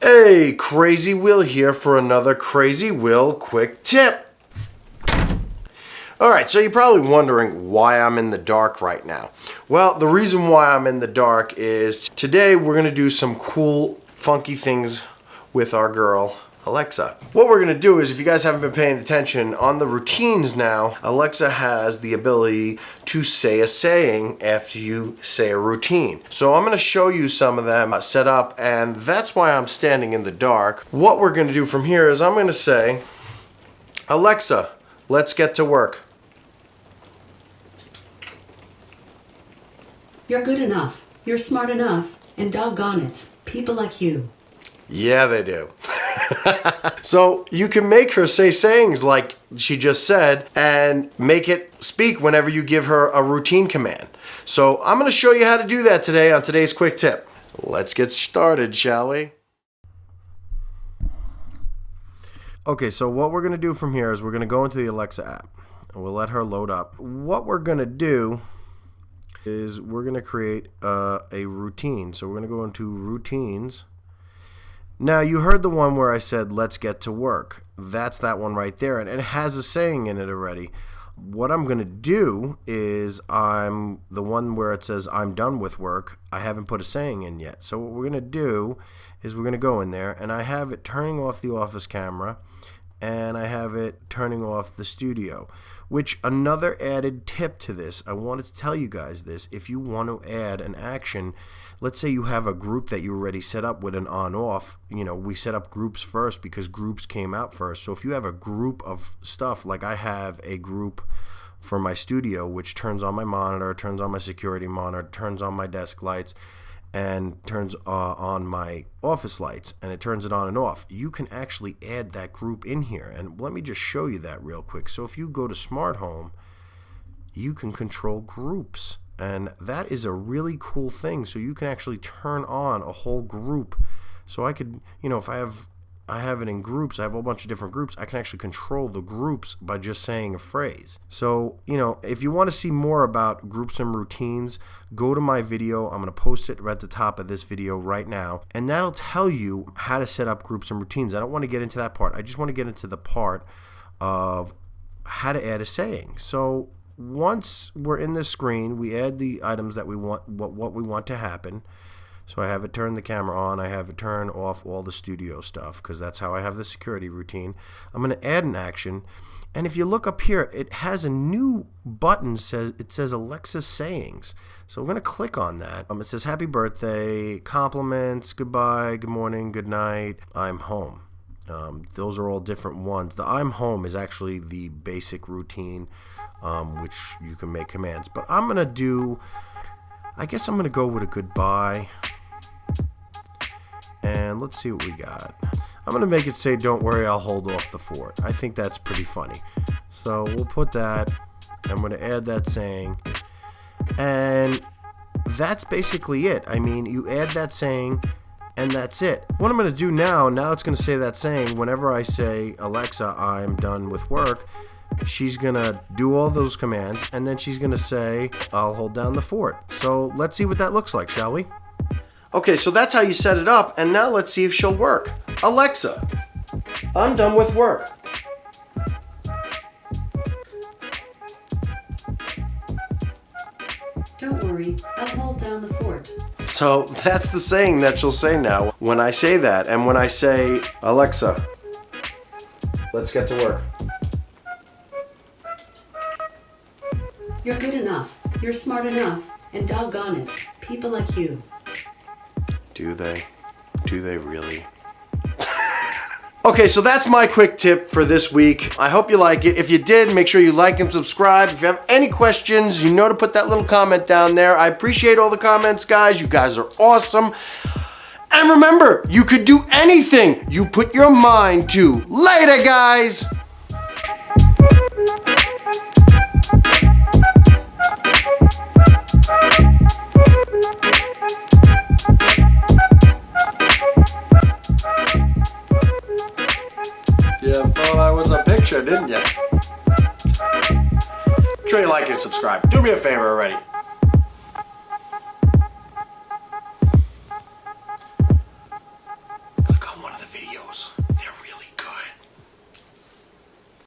Hey, Crazy Will here for another Crazy Will quick tip. Alright, so you're probably wondering why I'm in the dark right now. Well, the reason why I'm in the dark is today we're going to do some cool, funky things with our girl, Alexa. What we're going to do is, if you guys haven't been paying attention, on the routines now, Alexa has the ability to say a saying after you say a routine. So I'm going to show you some of them set up, and that's why I'm standing in the dark. What we're going to do from here is I'm going to say, Alexa, let's get to work. You're good enough, you're smart enough, and doggone it, people like you. Yeah, they do. So you can make her say sayings like she just said and make it speak whenever you give her a routine command. So I'm going to show you how to do that today on today's quick tip. Let's get started, shall we? Okay, so what we're going to do from here is we're going to go into the Alexa app and we'll let her load up. What we're going to do is we're going to create a routine. So we're going to go into routines. Now, you heard the one where I said, let's get to work. That's that one right there, and it has a saying in it already. What I'm going to do is I'm the one where it says, I'm done with work. I haven't put a saying in yet. So what we're going to do is we're going to go in there, and I have it turning off the office camera, and I have it turning off the studio. Which, another added tip to this, I wanted to tell you guys this, if you want to add an action, let's say you have a group that you already set up with an on-off. You know, we set up groups first because groups came out first. So if you have a group of stuff, like I have a group for my studio, which turns on my monitor, turns on my security monitor, turns on my desk lights, and turns on my office lights, and it turns it on and off. You can actually add that group in here, and let me just show you that real quick. So if you go to Smart Home, you can control groups, and that is a really cool thing. So you can actually turn on a whole group. So I could, you know, if I have it in groups, I have a whole bunch of different groups, I can actually control the groups by just saying a phrase. So, you know, if you want to see more about groups and routines, go to my video. I'm going to post it right at the top of this video right now, and that'll tell you how to set up groups and routines. I don't want to get into that part. I just want to get into the part of how to add a saying. So once we're in this screen, we add the items that we want, what we want to happen. So I have it turn the camera on, I have it turn off all the studio stuff, because that's how I have the security routine. I'm going to add an action, and if you look up here, it has a new button, it says Alexa Sayings. So we're going to click on that. It says happy birthday, compliments, goodbye, good morning, good night, I'm home. Those are all different ones. The I'm home is actually the basic routine, which you can make commands. But I'm going to do, I guess I'm going to go with a goodbye. And let's see what we got. I'm going to make it say, don't worry, I'll hold off the fort. I think that's pretty funny. So we'll put that. I'm going to add that saying. And that's basically it. I mean, you add that saying, and that's it. What I'm going to do now it's going to say that saying. Whenever I say, Alexa, I'm done with work, she's going to do all those commands, and then she's going to say, I'll hold down the fort. So let's see what that looks like, shall we? Okay, so that's how you set it up, and now let's see if she'll work. Alexa, I'm done with work. Don't worry, I'll hold down the fort. So that's the saying that she'll say now when I say that, and when I say, Alexa, let's get to work. You're good enough, you're smart enough, and doggone it, people like you. Do they? Do they really? Okay, so that's my quick tip for this week. I hope you like it. If you did, make sure you like and subscribe. If you have any questions, you know to put that little comment down there. I appreciate all the comments, guys. You guys are awesome. And remember, you could do anything you put your mind to. Later, guys. You thought I was a picture, didn't you? Make sure you like and subscribe. Do me a favor already. Click on videos.